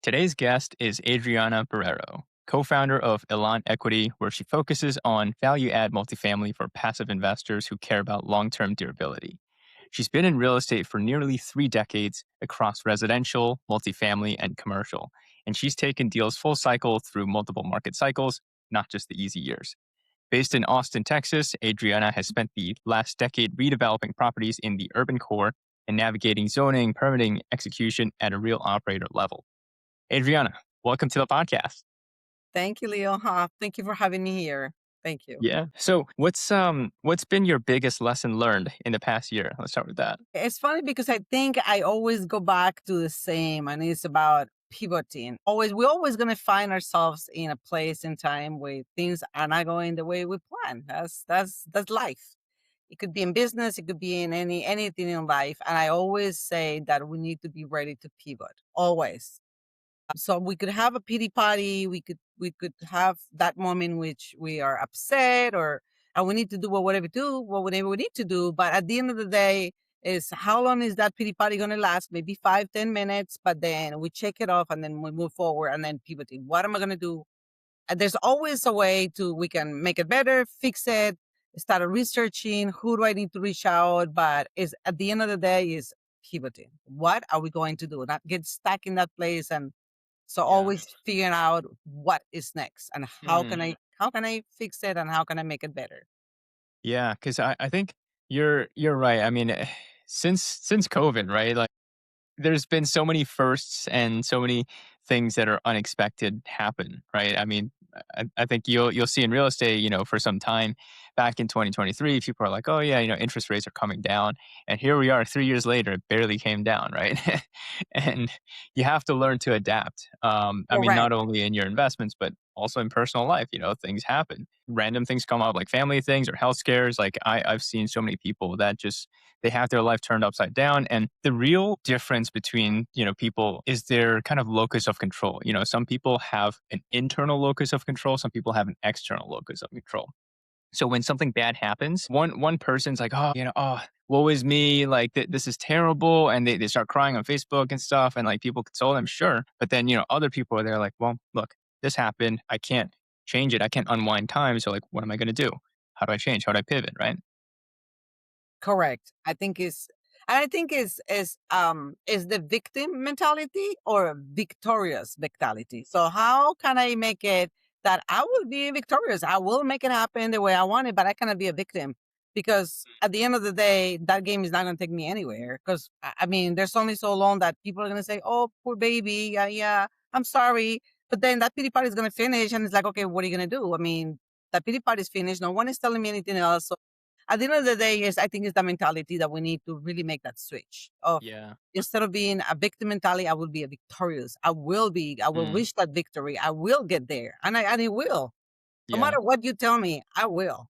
Today's guest is Adriana Barrero, co founder of Elan Equity, where she focuses on value add multifamily for passive investors who care about long term durability. She's been in real estate for nearly 3 decades across residential, multifamily, and commercial, and she's taken deals full cycle through multiple market cycles, not just the easy years. Based in Austin, Texas, Adriana has spent the last decade redeveloping properties in the urban core and navigating zoning, permitting, execution at a real operator level. Adriana, welcome to the podcast. Thank you, Leo. Thank you for having me here. Thank you. Yeah. So what's been your biggest lesson learned in the past year? Let's start with that. It's funny because I think I always go back to the same, and it's about pivoting. We're always going to find ourselves in a place in time where things are not going the way we plan. That's life. It could be in business, it could be in anything in life, and I always say that we need to be ready to pivot. Always. So we could have a pity party. We could have that moment in which we are upset or and we need to do whatever we need to do. But at the end of the day, is how long is that pity party going to last? Maybe 5, 10 minutes, but then we check it off and then we move forward and then pivoting. What am I going to do? And there's always a way we can make it better, fix it, start researching. Who do I need to reach out? But is at the end of the day is pivoting. What are we going to do? Not get stuck in that place and so Yeah. always figuring out what is next and Mm, how can I fix it and how can I make it better? yeah, because I think you're right. I mean, since COVID, right? Like there's been so many firsts and so many things that are unexpected happen, right? I mean, I think you'll see in real estate, for some time back in 2023, people are like, oh yeah, interest rates are coming down, and here we are 3 years later, it barely came down, right? And you have to learn to adapt. I mean, Correct. not only in your investments, but also in personal life. Things happen, random things come up, like family things or health scares. Like I've seen so many people that just they have their life turned upside down. And the real difference between, people is their kind of locus of control. Some people have an internal locus of control, some people have an external locus of control. So when something bad happens, one person's like, oh, woe is me, like this is terrible, and they start crying on Facebook and stuff, and like people console them, sure, but then other people are there like, well, look, this happened, I can't change it, I can't unwind time, so like, what am I going to do? How do I change? How do I pivot? Right? Correct. I think is the victim mentality or a victorious mentality. So how can I make it that I will be victorious? I will make it happen the way I want it, but I cannot be a victim because at the end of the day, that game is not going to take me anywhere. Because I mean, there's only so long that people are going to say, "Oh, poor baby, yeah, yeah, I'm sorry," but then that pity party is going to finish, and it's like, okay, what are you going to do? I mean, that pity party is finished. No one is telling me anything else. So at the end of the day is I think it's the mentality that we need to really make that switch of Yeah. instead of being a victim mentality, I will be a victorious. I will Mm, reach that victory. I will get there. And it will. No yeah. matter what you tell me, I will.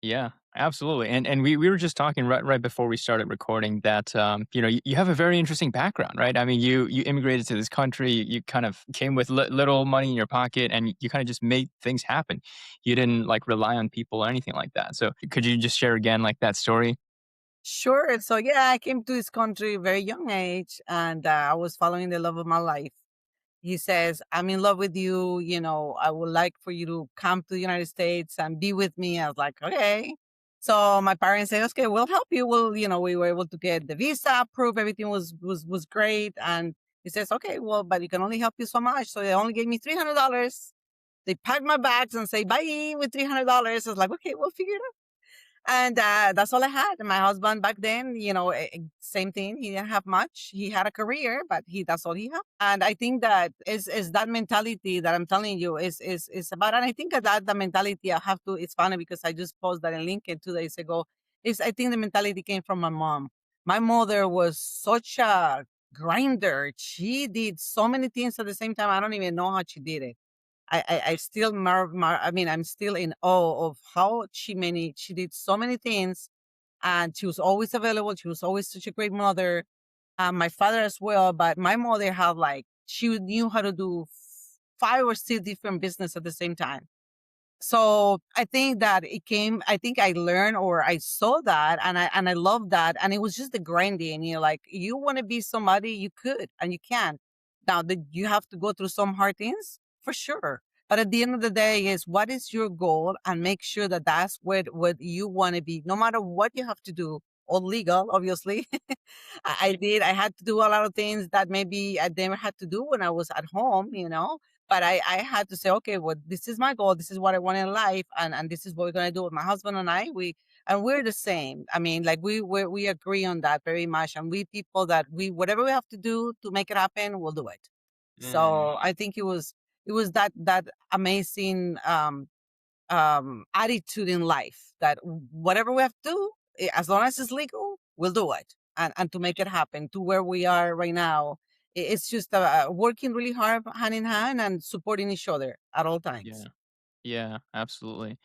Yeah, absolutely. And we were just talking right before we started recording that you have a very interesting background, right? I mean, you immigrated to this country, you kind of came with little money in your pocket, and you kind of just made things happen. You didn't like rely on people or anything like that. So could you just share again like that story? Sure. So yeah, I came to this country very young age and I was following the love of my life. He says, I'm in love with you. You know, I would like for you to come to the United States and be with me. I was like, okay. So my parents said, okay, we'll help you. We were able to get the visa approved. Everything was great. And he says, okay, well, but you can only help you so much. So they only gave me $300. They packed my bags and say, bye with $300. I was like, okay, we'll figure it out. And that's all I had. My husband back then, same thing. He didn't have much. He had a career, but that's all he had. And I think that is that mentality that I'm telling you is about. And I think that the mentality I have to. It's funny because I just posted that in LinkedIn 2 days ago. Is I think the mentality came from my mom. My mother was such a grinder. She did so many things at the same time. I don't even know how she did it. I still I mean, I'm still in awe of how she did so many things and she was always available. She was always such a great mother. My father as well, but my mother had she knew how to do 5 or 6 different business at the same time. So I think that I think I learned or I saw that and I love that. And it was just the grinding. Like, you want to be somebody, you could and you can. Now, you have to go through some hard things for sure. But at the end of the day, is what is your goal, and make sure that that's what you want to be, no matter what you have to do. All legal, obviously. I had to do a lot of things that maybe I never had to do when I was at home, but I had to say, okay, well, this is my goal. This is what I want in life. And this is what we're going to do with my husband and I. We're the same. I mean, like we agree on that very much. And we people that whatever we have to do to make it happen, we'll do it. Mm, So I think it was that amazing, attitude in life that whatever we have to do, as long as it's legal, we'll do it. And to make it happen to where we are right now, it's just working really hard hand in hand and supporting each other at all yeah. times. Yeah, absolutely.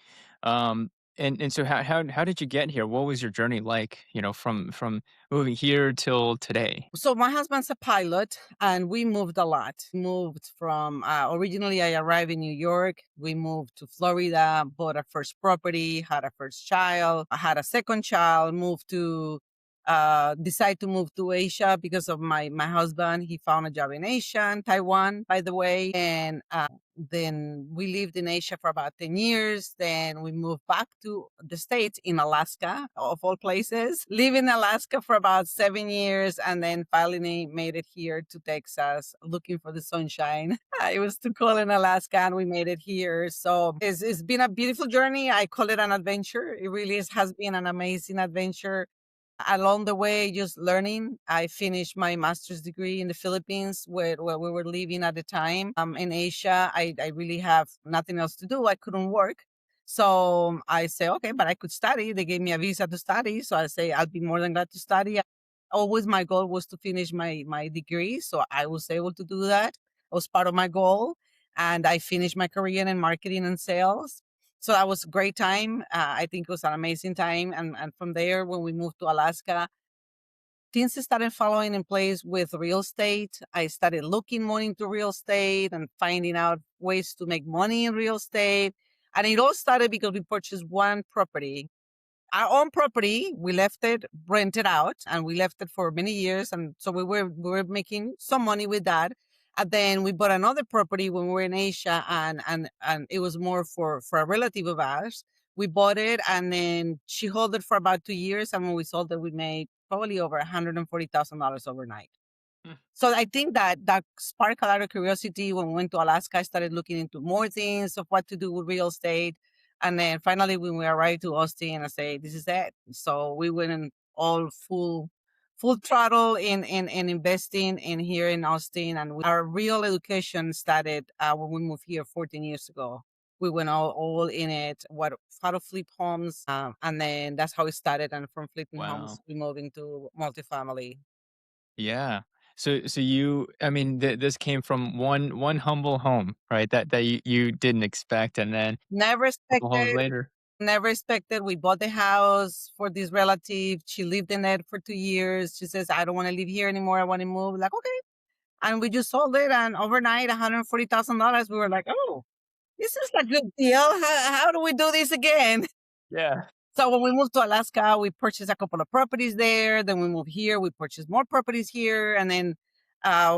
And so how did you get here? What was your journey like, from moving here till today? So my husband's a pilot, and we moved a lot. Moved from originally I arrived in New York. We moved to Florida, bought our first property, had a first child. I had a second child. Moved to Decide to move to Asia because of my husband. He found a job in Asia, in Taiwan, by the way, and then we lived in Asia for about 10 years. Then we moved back to the States in Alaska, of all places. Live in Alaska for about 7 years, and then finally made it here to Texas looking for the sunshine. It was too cold in Alaska, and we made it here. So it's been a beautiful journey. I call it an adventure. It really has been an amazing adventure. Along the way, just learning. I finished my master's degree in the Philippines, where we were living at the time. In Asia, I really have nothing else to do. I couldn't work. So I say, okay, but I could study. They gave me a visa to study. So I say, I'll be more than glad to study. Always my goal was to finish my degree. So I was able to do that. It was part of my goal. And I finished my career in marketing and sales. So that was a great time. I think it was an amazing time. And from there, when we moved to Alaska, things started falling in place with real estate. I started looking more into real estate and finding out ways to make money in real estate. And it all started because we purchased one property, our own property. We left it rented out, and we left it for many years. And so we were making some money with that. And then we bought another property when we were in Asia, and it was more for a relative of ours. We bought it, and then she held it for about 2 years. And when we sold it, we made probably over $140,000 overnight. Mm, So I think that sparked a lot of curiosity. When we went to Alaska, I started looking into more things of what to do with real estate. And then finally, when we arrived to Austin, I say, this is it. So we went in all full throttle in investing in here in Austin. And our real education started when we moved here 14 years ago. We went all in it, how to flip homes. And then that's how it started. And from flipping homes, wow. we moved into multifamily. Yeah. So I mean, this came from one humble home, right? That you didn't expect, and then a Never couple homes expected. later. Never expected. We bought the house for this relative. She lived in it for 2 years. She says, I don't want to live here anymore. I want to move. Like, okay. And we just sold it. And overnight, $140,000. We were like, oh, this is a good deal. How do we do this again? Yeah. So when we moved to Alaska, we purchased a couple of properties there. Then we moved here. We purchased more properties here. And then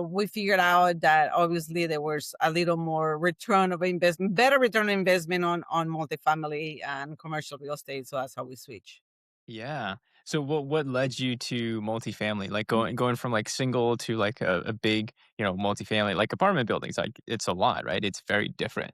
we figured out that obviously there was a little more return of investment, better return on investment on multifamily and commercial real estate. So that's how we switch. Yeah. So what led you to multifamily? Like going from like single to like a big, multifamily, like apartment buildings, like it's a lot, right? It's very different.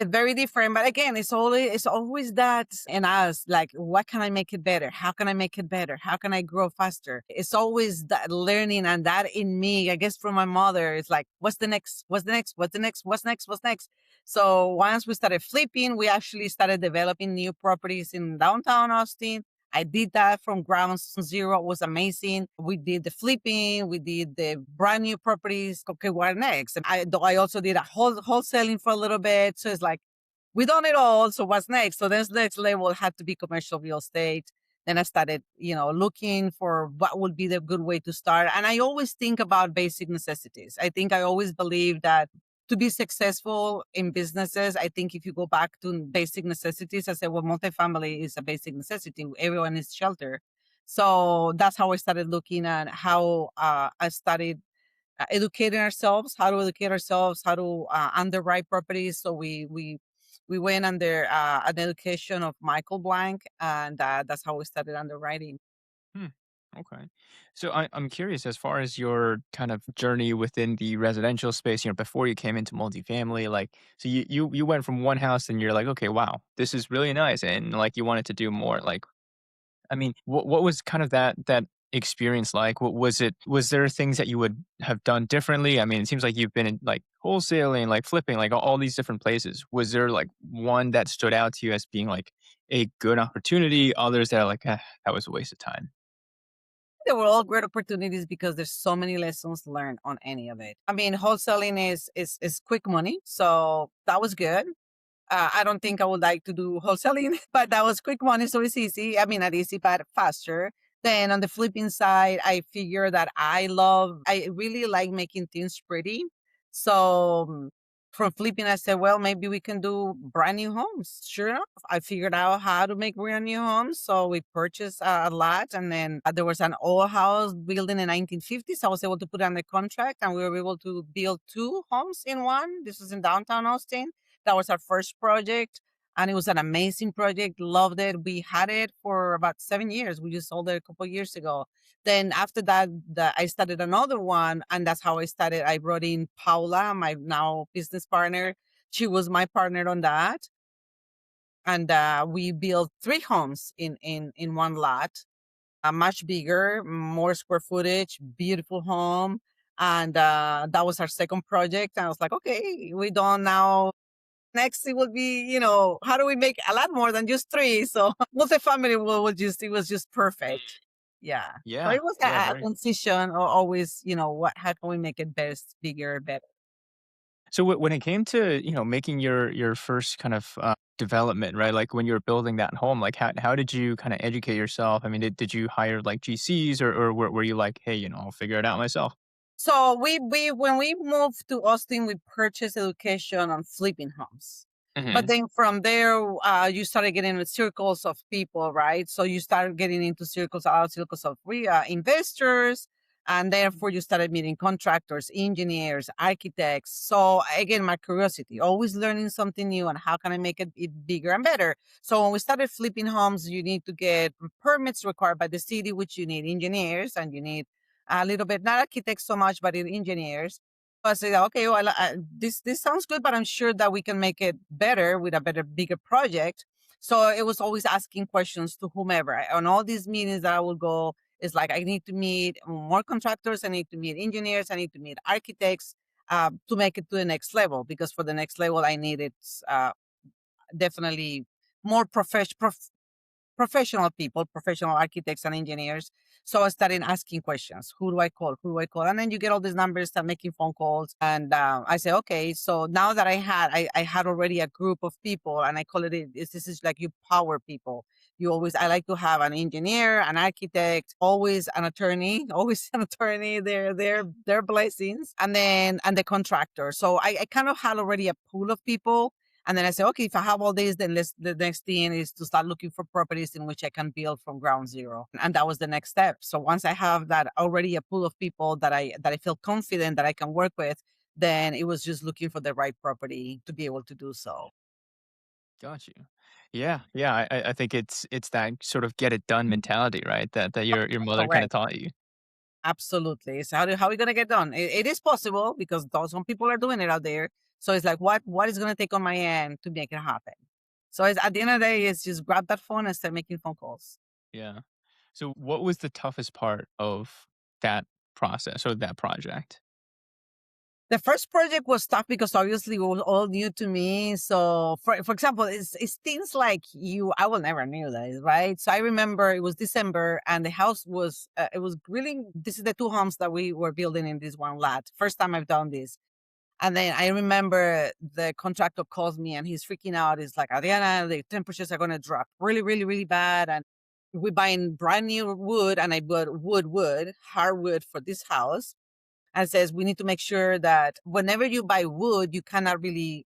Very different, but again, it's always that in us. Like, what can I make it better? How can I make it better? How can I grow faster? It's always that learning, and that in me, I guess, from my mother. It's like, what's the next? What's the next? What's the next? What's next? What's next? So once we started flipping, we actually started developing new properties in downtown Austin. I did that from ground zero. It was amazing. We did the flipping. We did the brand new properties. Okay, what next? And I also did a wholesaling for a little bit. So it's like, we done it all. So what's next? So this next level had to be commercial real estate. Then I started, looking for what would be the good way to start. And I always think about basic necessities. I think I always believe that to be successful in businesses, I think if you go back to basic necessities, I said, well, multifamily is a basic necessity. Everyone needs shelter. So that's how I started looking at how I started educating ourselves, how to educate ourselves, how to underwrite properties. So we went under an education of Michael Blank, and that's how we started underwriting. Hmm. Okay. So I'm curious as far as your kind of journey within the residential space, before you came into multifamily, like, so you went from one house and you're like, okay, wow, this is really nice. And like, you wanted to do more. Like, I mean, what was kind of that experience like? What was it? Was there things that you would have done differently? I mean, it seems like you've been in like wholesaling, like flipping, like all these different places. Was there like one that stood out to you as being like a good opportunity? Others that are like, that was a waste of time. They were all great opportunities because there's so many lessons learned on any of it. I mean, wholesaling is quick money, so that was good. I don't think I would like to do wholesaling, but that was quick money, so it's easy. I mean, not easy, but faster. Then on the flipping side, I figure that I really like making things pretty. So from flipping, I said, well, maybe we can do brand new homes. Sure enough, I figured out how to make brand new homes. So we purchased a lot, and then there was an old house built in the 1950s. I was able to put it under contract, and we were able to build two homes in one. This was in downtown Austin. That was our first project, and it was an amazing project. Loved it. We had it for about 7 years. We just sold it a couple of years ago. Then after that, I started another one, and that's how I started. I brought in Paula, my now business partner. She was my partner on that, and we built three homes in one lot. Much bigger, more square footage, beautiful home, and that was our second project. And I was like, okay, we don't now next it would be, how do we make a lot more than just three? So multifamily it was just perfect. Yeah. So Yeah. it was Yeah. a Very. transition, or always, how can we make it best, bigger, better? So when it came to making your first kind of development, right? Like when you were building that home, like how did you kind of educate yourself? I mean, did you hire like GCs or were you like, hey, I'll figure it out myself? So we when we moved to Austin, we purchased education on flipping homes. But Hmm. then from there, you started getting with circles of people, right? So you started getting into circles, a lot of circles of investors, and therefore you started meeting contractors, engineers, architects. So again, my curiosity, always learning something new, and how can I make it bigger and better? So when we started flipping homes, you need to get permits required by the city, which you need engineers and you need a little bit, not architects so much, but in engineers. So I said, okay, well, this sounds good, but I'm sure that we can make it better with a better, bigger project. So it was always asking questions to whomever. On all these meetings that I would go, it's like I need to meet more contractors, I need to meet engineers, I need to meet architects to make it to the next level. Because for the next level, I needed definitely more professional people, professional architects and engineers. So I started asking questions. Who do I call? Who do I call? And then you get all these numbers, start making phone calls. And I say, okay, so now that I had already a group of people, and I call this is like you power people. I like to have an engineer, an architect, always an attorney, always an attorney, their blessings. And the contractor. So I kind of had already a pool of people, and then I say, okay, if I have all this, then the next thing is to start looking for properties in which I can build from ground zero. And that was the next step. So once I have that already a pool of people that I feel confident that I can work with, then it was just looking for the right property to be able to do so. Got you. Yeah, yeah. I think it's that sort of get it done mentality, right? That your mother kind of Correct. taught you. Absolutely. So how are we gonna get done? It is possible because some people are doing it out there. So it's like what is gonna take on my end to make it happen? So it's at the end of the day, it's just grab that phone and start making phone calls. Yeah. So what was the toughest part of that process or that project? The first project was tough because obviously it was all new to me. So, for example, it's things like I will never knew that, right? So I remember it was December, and the house was it was really. This is the two homes that we were building in this one lot. First time I've done this, and then I remember the contractor calls me and he's freaking out. He's like, Adriana, the temperatures are going to drop really, really, really bad, and we're buying brand new wood, and I bought hardwood for this house, and says we need to make sure that whenever you buy wood, you cannot really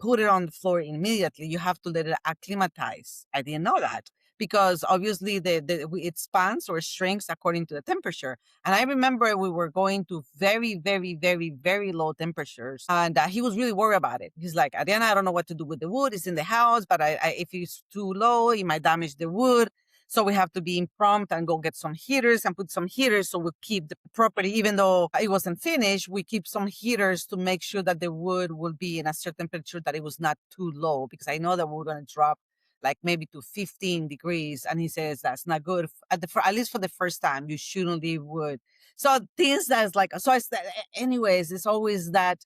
put it on the floor immediately. You have to let it acclimatize. I didn't know that because obviously it expands or shrinks according to the temperature. And I remember we were going to very, very, very, very low temperatures, and he was really worried about it. He's like, Adriana, I don't know what to do with the wood. It's in the house, but if it's too low, it might damage the wood. So we have to be prompt and go get some heaters and put some heaters so we keep the property, even though it wasn't finished, we keep some heaters to make sure that the wood will be in a certain temperature, that it was not too low, because I know that we're going to drop like maybe to 15 degrees. And he says that's not good at least for the first time. You shouldn't leave wood. So things that's like, so it's, anyways, it's always that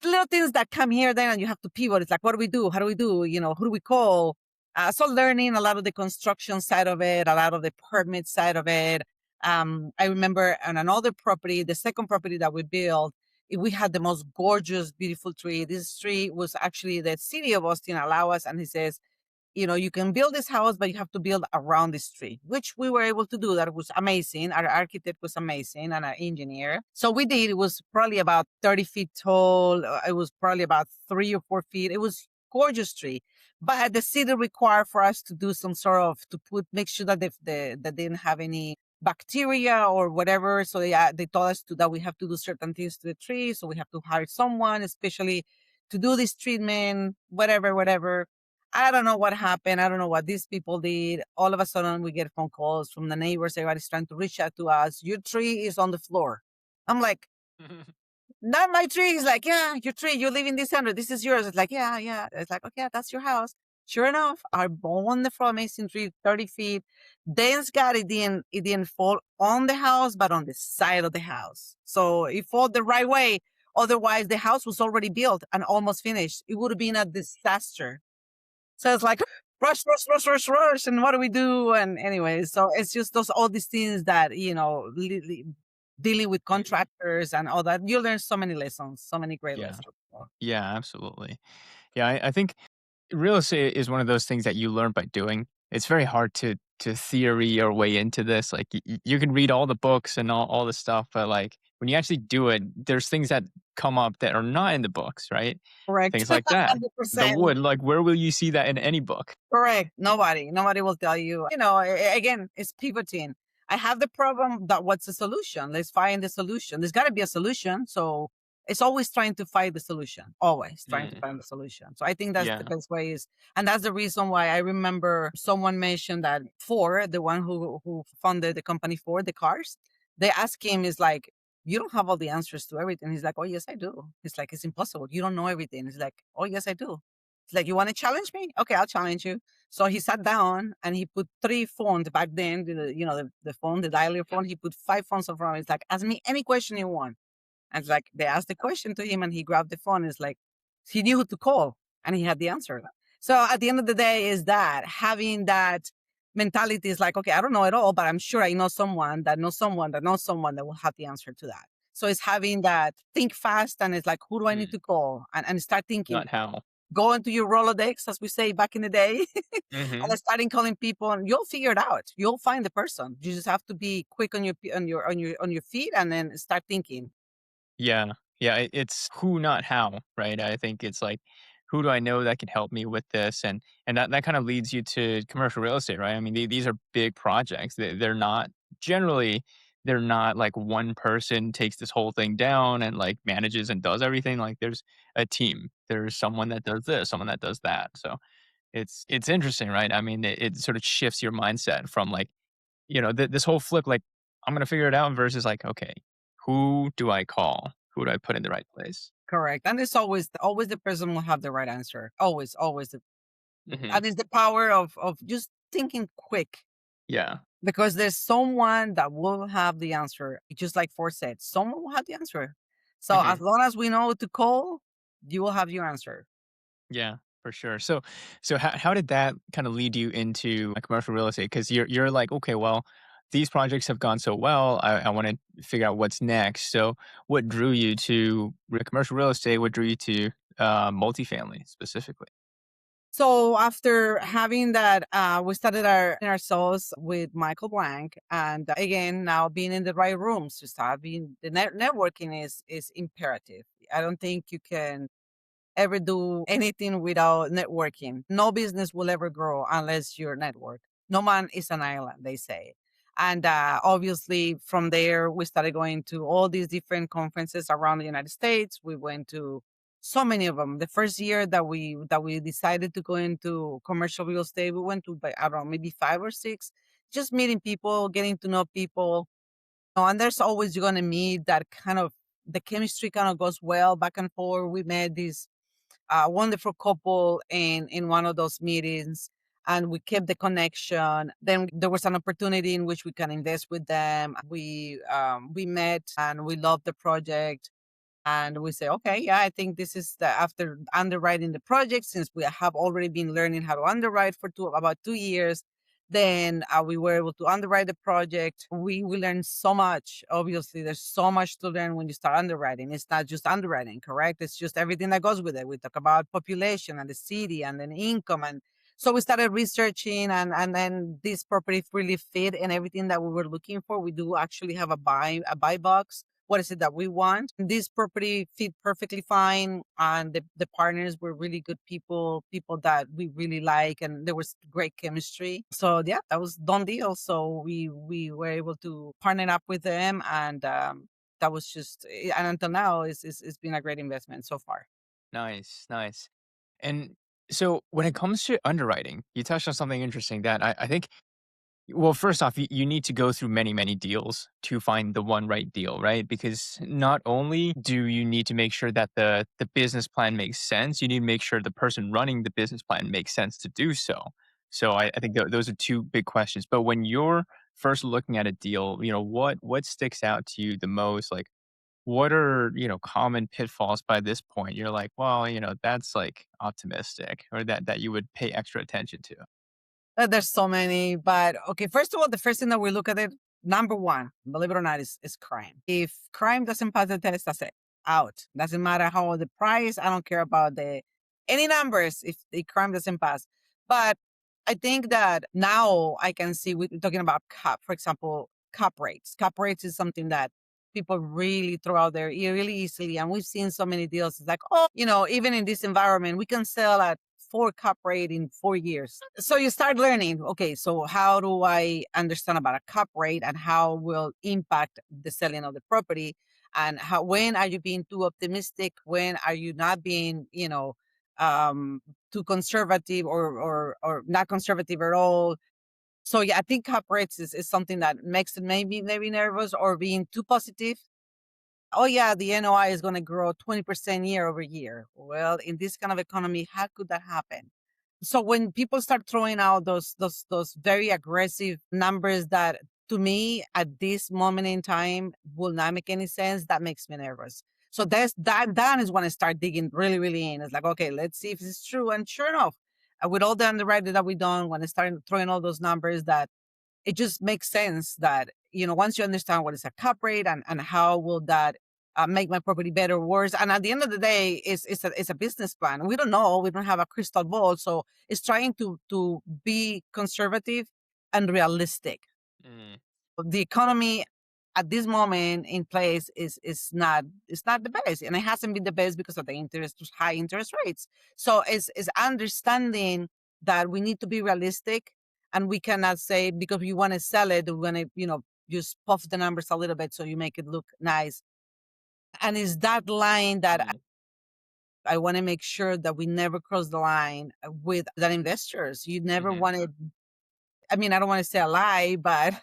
little things that come here then and you have to pivot. It's like, what do we do? How do we do? Who do we call? So learning a lot of the construction side of it, a lot of the permit side of it. I remember on another property, the second property that we built, we had the most gorgeous, beautiful tree. This tree was actually the city of Austin allow us. And he says, you can build this house, but you have to build around this tree, which we were able to do. That was amazing. Our architect was amazing and our engineer. So we did. It was probably about 30 feet tall. It was probably about 3 or 4 feet. It was gorgeous tree. But the city required for us to do some sort of, make sure that they didn't have any bacteria or whatever. So they told us that we have to do certain things to the tree. So we have to hire someone, especially to do this treatment, whatever. I don't know what happened. I don't know what these people did. All of a sudden, we get phone calls from the neighbors. Everybody's trying to reach out to us. Your tree is on the floor. I'm like, not my tree. He's like, yeah, your tree. You live in this under. This is yours. It's like, yeah. It's like, okay, that's your house. Sure enough, our wonderful, amazing tree, 30 feet. Thank God it didn't fall on the house, but on the side of the house. So it fell the right way. Otherwise, the house was already built and almost finished. It would have been a disaster. So it's like rush, and what do we do? And anyway, so it's just all these things that dealing with contractors and all that. You learn so many lessons, so many great Yeah. lessons. Yeah, absolutely. Yeah, I think real estate is one of those things that you learn by doing. It's very hard to theory your way into this. Like you can read all the books and all the stuff, but like when you actually do it, there's things that come up that are not in the books, right? Correct, Things like that. The 100%. wood, like where will you see that in any book? Correct. Nobody will tell you. Again, it's pivoting. I have the problem. That what's the solution? Let's find the solution. There's got to be a solution. So it's always trying to find the solution. Always trying to Mm, find the solution. So I think that's the yeah. best way and that's the reason why I remember someone mentioned that Ford, the one who funded the company Ford, the cars, they asked him, is like, you don't have all the answers to everything. He's like, oh yes, I do. He's like, it's impossible. You don't know everything. He's like, oh yes, I do. He's like, you want to challenge me? Okay, I'll challenge you. So he sat down and he put 3 phones back then, the phone, the dialer phone. He put 5 phones in front of him. It's like, ask me any question you want. And it's like, they asked the question to him and he grabbed the phone. It's like, he knew who to call and he had the answer. So at the end of the day is that having that mentality is like, okay, I don't know it all, but I'm sure I know someone that knows someone that knows someone that will have the answer to that. So it's having that think fast and it's like, who do I need Mm, to call? And start thinking, not how. go into your Rolodex, as we say back in the day, Hmm. and starting calling people, and you'll figure it out. You'll find the person. You just have to be quick on your feet, and then start thinking. Yeah. Yeah. It's who, not how, right? I think it's like, who do I know that can help me with this? And that kind of leads you to commercial real estate, right? I mean, these are big projects. They're not generally, they're not like one person takes this whole thing down and like manages and does everything. Like there's a team. There's someone that does this, someone that does that. So it's interesting, right? I mean, it sort of shifts your mindset from like, this whole flip, like, I'm gonna figure it out versus like, okay, who do I call? Who do I put in the right place? Correct, and it's always the person will have the right answer. Always. Mhm. And it's the power of just thinking quick, Yeah. because there's someone that will have the answer. Just like Ford said, someone will have the answer. So as Mhm. long as we know to call, you will have your answer. Yeah, for sure. So how did that kinda lead you into, like, commercial real estate? Because you're like, "Okay, well, these projects have gone so well, I wanna figure out what's next." So what drew you to commercial real estate? What drew you to, multifamily specifically? So after having that, we started ourselves with Michael Blank, and again, now being in the right rooms to start being the networking is imperative. I don't think you can ever do anything without networking. No business will ever grow unless you're network. No man is an island, they say. And obviously, from there, we started going to all these different conferences around the United States. We went to so many of them. The first year that we decided to go into commercial real estate, we went to, I don't know, maybe five or six, just meeting people, getting to know people. And there's always you're gonna meet that kind of the chemistry kind of goes well back and forth. We met this wonderful couple in one of those meetings, and we kept the connection. Then there was an opportunity in which we can invest with them. We met and we loved the project. And we say, okay, yeah, I think this is after underwriting the project, since we have already been learning how to underwrite for about 2 years. Then we were able to underwrite the project. We learned so much. Obviously, there's so much to learn when you start underwriting. It's not just underwriting, correct? It's just everything that goes with it. We talk about population and the city and then income. And so we started researching, and then this property really fit in everything that we were looking for. We do actually have a buy box. What is it that we want? This property fit perfectly fine, and the partners were really good people that we really like, and there was great chemistry. So yeah, that was done deal. So we were able to partner up with them, and that was just, and until now, it's been a great investment so far. Nice, nice. And so when it comes to underwriting, you touched on something interesting that I think, well, first off, you need to go through many, many deals to find the one right deal, right? Because not only do you need to make sure that the business plan makes sense, you need to make sure the person running the business plan makes sense to do so. So I think those are two big questions. But when you're first looking at a deal, what sticks out to you the most? Like, what are, common pitfalls by this point? You're like, well, that's like optimistic, or that you would pay extra attention to. There's so many, but okay. First of all, the first thing that we look at it, number one, believe it or not, is crime. If crime doesn't pass the test, that's it. Out. Doesn't matter how the price. I don't care about the any numbers if the crime doesn't pass. But I think that now I can see we're talking about cap, for example, cap rates. Cap rates is something that people really throw out there really easily, and we've seen so many deals. It's like, oh, even in this environment, we can sell at four cap rate in 4 years. So you start learning, okay, so how do I understand about a cap rate and how will impact the selling of the property? And when are you being too optimistic? When are you not being, um, too conservative or not conservative at all? So yeah, I think cap rates is something that makes it maybe nervous, or being too positive. Oh yeah, the NOI is going to grow 20% year over year. Well, in this kind of economy, how could that happen? So when people start throwing out those very aggressive numbers that to me at this moment in time will not make any sense, that makes me nervous. So that is when I start digging really, really in. It's like, okay, let's see if this is true. And sure enough, with all the underwriting that we done, when I started throwing all those numbers, that it just makes sense that, once you understand what is a cap rate and how will that make my property better or worse. And at the end of the day, it's a business plan. We don't know. We don't have a crystal ball. So it's trying to be conservative and realistic. Mm, The economy at this moment in place is not the best, and it hasn't been the best because of the high interest rates. So it's understanding that we need to be realistic, and we cannot say because we want to sell it, we're going to just puff the numbers a little bit so you make it look nice. And it's that line that mm, I want to make sure that we never cross the line with that investors. You never mhm, want to, I mean, I don't want to say a lie, but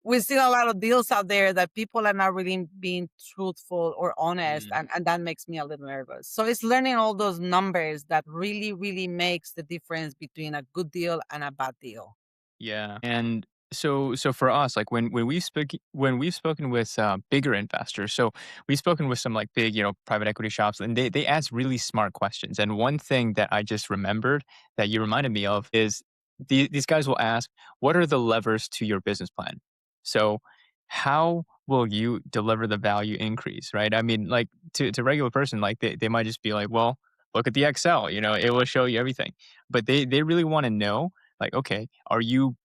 we see a lot of deals out there that people are not really being truthful or honest, mm. and that makes me a little nervous. So it's learning all those numbers that really, really makes the difference between a good deal and a bad deal. Yeah, and so for us, like when we've spoken with bigger investors, so we've spoken with some like big, private equity shops, and they ask really smart questions. And one thing that I just remembered that you reminded me of is these guys will ask, "What are the levers to your business plan?" So how will you deliver the value increase, right? I mean, like to regular person, like they might just be like, "Well, look at the Excel, it will show you everything." But they really want to know, like, okay, are you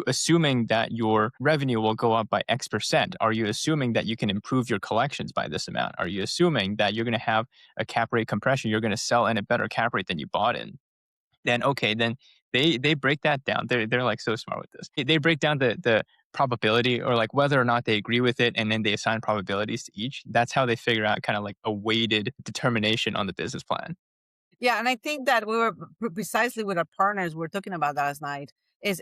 assuming that your revenue will go up by X percent? Are you assuming that you can improve your collections by this amount? Are you assuming that you're going to have a cap rate compression? You're going to sell in a better cap rate than you bought in? Then okay, then They break that down. They're like so smart with this. They break down the probability or like whether or not they agree with it, and then they assign probabilities to each. That's how they figure out kind of like a weighted determination on the business plan. Yeah, and I think that we were precisely with our partners. We were talking about that last night. Is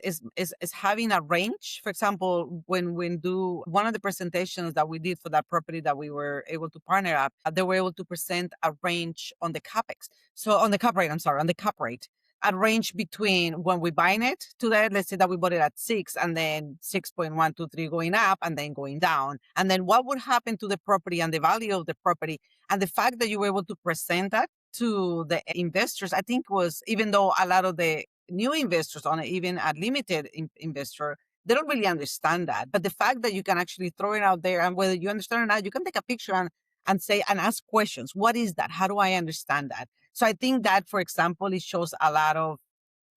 having a range. For example, when we do one of the presentations that we did for that property that we were able to partner up, they were able to present a range on the capex. So on the cap rate, I'm sorry, on the cap rate, a range between when we buying it to that. Let's say that we bought it at 6, and then 6.123 going up, and then going down, and then what would happen to the property and the value of the property, and the fact that you were able to present that to the investors, I think was, even though a lot of the new investors on it, even a limited investor, they don't really understand that. But the fact that you can actually throw it out there, and whether you understand or not, you can take a picture and say and ask questions. What is that? How do I understand that? So I think that, for example, it shows a lot of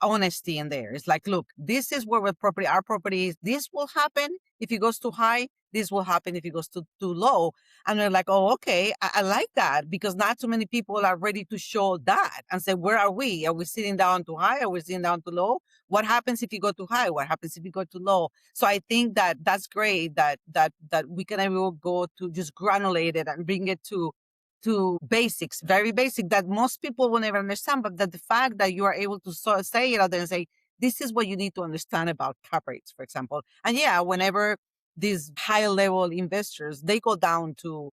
honesty in there. It's like, look, this is where our property is. This will happen if it goes too high. This will happen if it goes too low. And they're like, oh, okay, I like that, because not too many people are ready to show that and say, where are we? Are we sitting down too high? Are we sitting down too low? What happens if you go too high? What happens if you go too low? So I think that that's great that we can able go to just granulate it and bring it to basics, very basic, that most people will never understand. But that the fact that you are able to sort of say it out there and say, this is what you need to understand about cap rates, for example. And yeah, whenever these high level investors, they go down to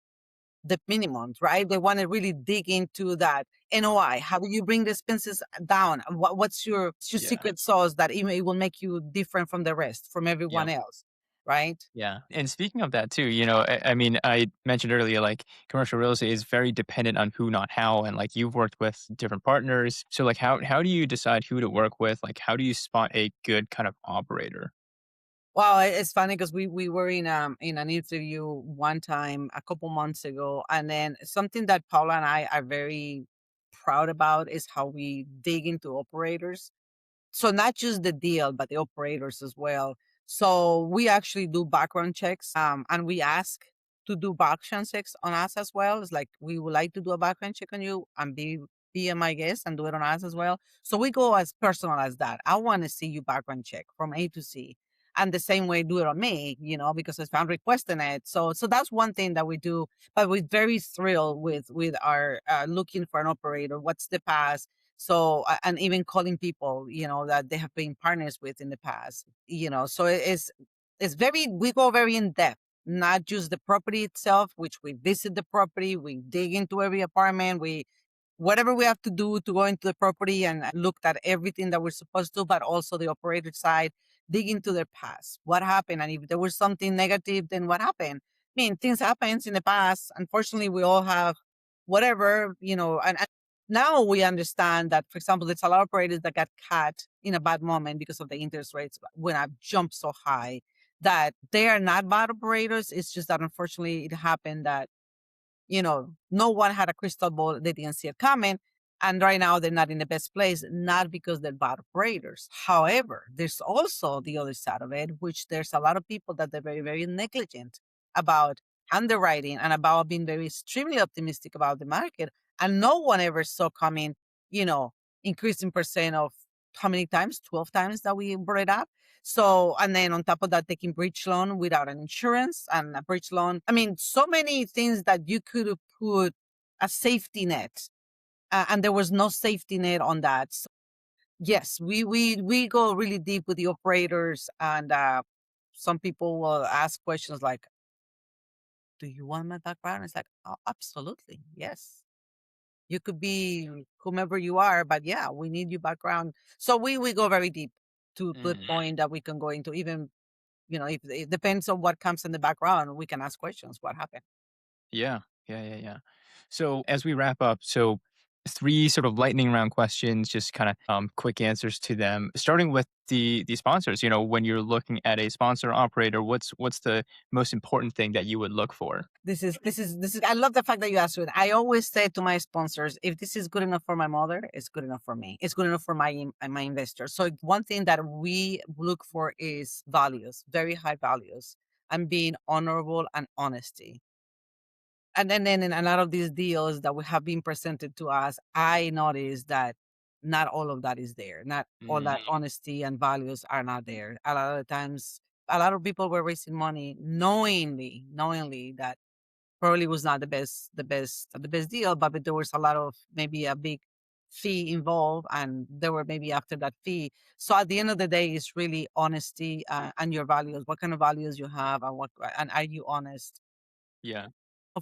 the minimums, right? They want to really dig into that NOI. How do you bring the expenses down? What's your Yeah. secret sauce that it will make you different from the rest, from Yeah. everyone else, right? Yeah. And speaking of that too, I mean, I mentioned earlier, like commercial real estate is very dependent on who, not how. And like you've worked with different partners. So like how do you decide who to work with? Like how do you spot a good kind of operator? Well, it's funny because we were in an interview one time a couple months ago, and then something that Paula and I are very proud about is how we dig into operators. So not just the deal, but the operators as well. So we actually do background checks, and we ask to do background checks on us as well. It's like, we would like to do a background check on you and be my guest and do it on us as well. So we go as personal as that. I want to see you background check from A to Z. And the same way do it on me, because if I'm requesting it. So that's one thing that we do. But we're very thrilled with our looking for an operator. What's the past? So, and even calling people, that they have been partners with in the past, so it's very, we go very in depth, not just the property itself, which we visit the property, we dig into every apartment, whatever we have to do to go into the property and look at everything that we're supposed to, but also the operator side, dig into their past. What happened? And if there was something negative, then what happened? I mean, things happens in the past. Unfortunately, we all have whatever, and now we understand that, for example, there's a lot of operators that got cut in a bad moment because of the interest rates when I jumped so high, that they are not bad operators. It's just that unfortunately it happened that no one had a crystal ball. They didn't see it coming. And right now they're not in the best place, not because they're bad operators. However, there's also the other side of it, which there's a lot of people that they're very, very negligent about underwriting and about being very extremely optimistic about the market. And no one ever saw coming, you know, increasing percent of how many times? 12 times that we brought it up. So, and then on top of that, taking bridge loan without an insurance and a bridge loan. I mean, so many things that you could have put a safety net, and there was no safety net on that. So yes, we go really deep with the operators, and some people will ask questions like, "Do you want my background?" It's like, "Oh, absolutely, yes. You could be whomever you are, but yeah, we need your background." So we go very deep to the Mm. point that we can go into even, if it depends on what comes in the background, we can ask questions. What happened? Yeah. Yeah, yeah, yeah. So as we wrap up, so three sort of lightning round questions, just kind of quick answers to them. Starting with the sponsors, when you're looking at a sponsor operator, what's the most important thing that you would look for? This is. I love the fact that you asked it. I always say to my sponsors, if this is good enough for my mother, it's good enough for me. It's good enough for my investor. So one thing that we look for is values, very high values, and being honorable and honesty. And then in a lot of these deals that we have been presented to us, I noticed that not all of that is there. Not all that Mm, honesty and values are not there. A lot of the times, a lot of people were raising money knowingly that probably was not the best deal, but there was a lot of maybe a big fee involved, and there were maybe after that fee. So at the end of the day, it's really honesty and your values. What kind of values you have, and are you honest? yeah,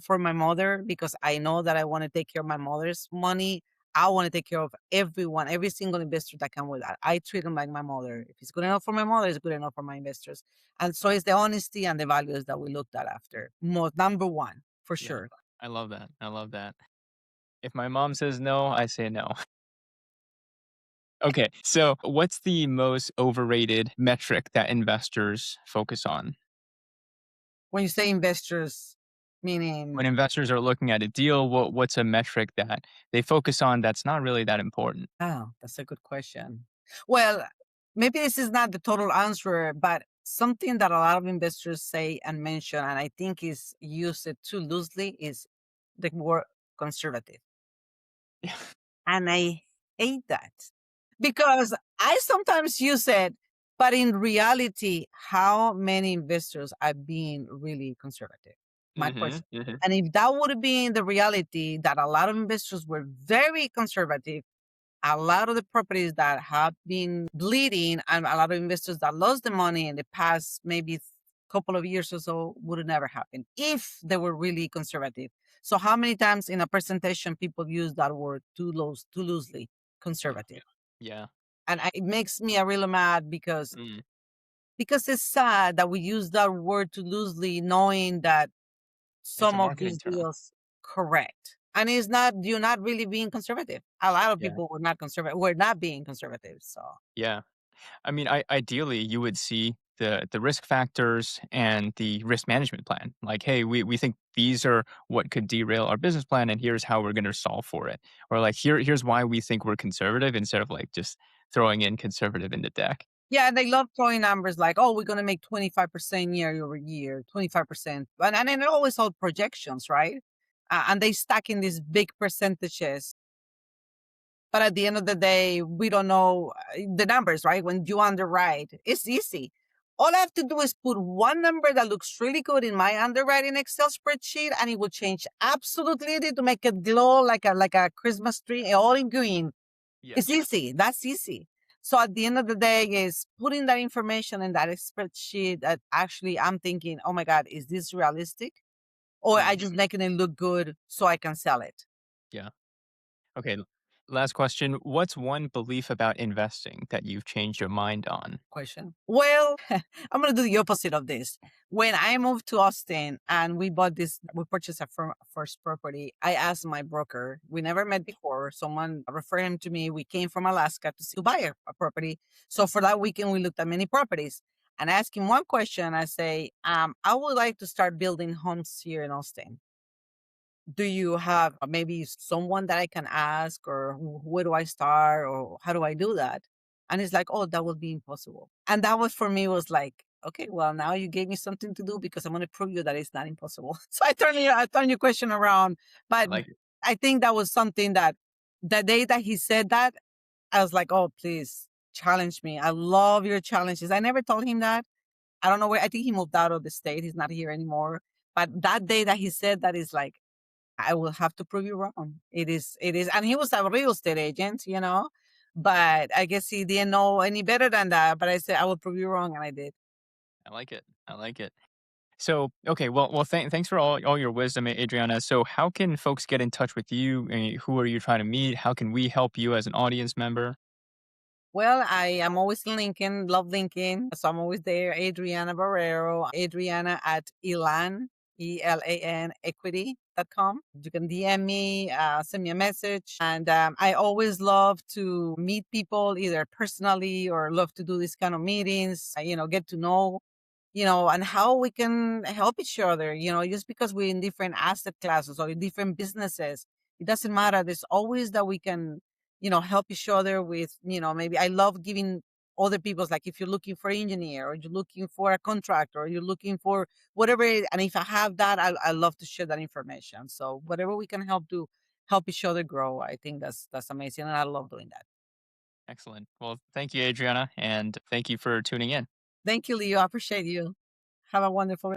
For my mother, because I know that I want to take care of my mother's money. I want to take care of everyone, every single investor that come with that. I treat them like my mother. If it's good enough for my mother, it's good enough for my investors. And so it's the honesty and the values that we looked at after. Most number one, for yeah. sure. I love that. I love that. If my mom says no, I say no. Okay, so what's the most overrated metric that investors focus on? When you say investors, When meaning, investors are looking at a deal, what's a metric that they focus on that's not really that important? oh, that's a good question. Well, maybe this is not the total answer, but something that a lot of investors say and mention, and I think is used it too loosely, is the word conservative. And I hate that because I sometimes use it, but in reality, how many investors are being really conservative? My Mhm, question. mhm. And if that would have been the reality that a lot of investors were very conservative, a lot of the properties that have been bleeding and a lot of investors that lost the money in the past maybe couple of years or so would have never happened if they were really conservative. So how many times in a presentation people use that word too loosely, conservative? Yeah. It makes me a really mad Mm. because it's sad that we use that word too loosely, knowing that It's a some of marketing these term. deals correct. And it's not you're not really being conservative. A lot of Yeah. people were not conservative. We're not being conservative. So Yeah. I mean, ideally, you would see the risk factors and the risk management plan. Like, hey, we think these are what could derail our business plan, and here's how we're going to solve for it. Or like, here's why we think we're conservative, instead of like just throwing in conservative in the deck. yeah, and they love throwing numbers like, oh, we're gonna make 25% year over year, 25%. And then they're always all projections, right? And they stack in these big percentages. But at the end of the day, we don't know the numbers, right? When you underwrite, it's easy. All I have to do is put one number that looks really good in my underwriting Excel spreadsheet, and it will change absolutely to make it glow like a Christmas tree, all in green. Yeah. It's easy. That's easy. So at the end of the day, is putting that information in that spreadsheet that actually I'm thinking, oh my God, is this realistic? Or I Mm, just making it look good so I can sell it? yeah. Okay. Last question. What's one belief about investing that you've changed your mind on? Question. Well, I'm going to do the opposite of this. When I moved to Austin and we purchased a first property, I asked my broker, we never met before. Someone referred him to me. We came from Alaska to buy a property. So for that weekend, we looked at many properties and I asked him one question. I say, I would like to start building homes here in Austin. Do you have maybe someone that I can ask, or where do I start, or how do I do that? And he's like, oh, that would be impossible. And that was for me was like, okay, well, now you gave me something to do because I'm going to prove you that it's not impossible. So I turned your question around, I but like it. I think that was something that the day that he said that, I was like, oh, please challenge me. I love your challenges. I never told him that. I don't know where, I think he moved out of the state. He's not here anymore. But that day that he said that is like, I will have to prove you wrong. It is. And he was a real estate agent, but I guess he didn't know any better than that. But I said, I will prove you wrong. And I did. I like it. I like it. So, okay, well, thanks for all your wisdom, Adriana. So, how can folks get in touch with you? Who are you trying to meet? How can we help you as an audience member? Well, I am always in LinkedIn, love LinkedIn. So I'm always there. Adriana Barrero, Adriana at Elan, Elan Equity.com. You can DM me, send me a message. And I always love to meet people either personally or love to do these kind of meetings, get to know, and how we can help each other, just because we're in different asset classes or in different businesses, it doesn't matter. There's always that we can, help each other with, maybe I love giving other people's, like if you're looking for an engineer or you're looking for a contractor or you're looking for whatever it is, and if I have that, I love to share that information. So whatever we can help do, help each other grow, I think that's amazing. And I love doing that. Excellent. Well, thank you, Adriana, and thank you for tuning in. Thank you, Leo. I appreciate you. Have a wonderful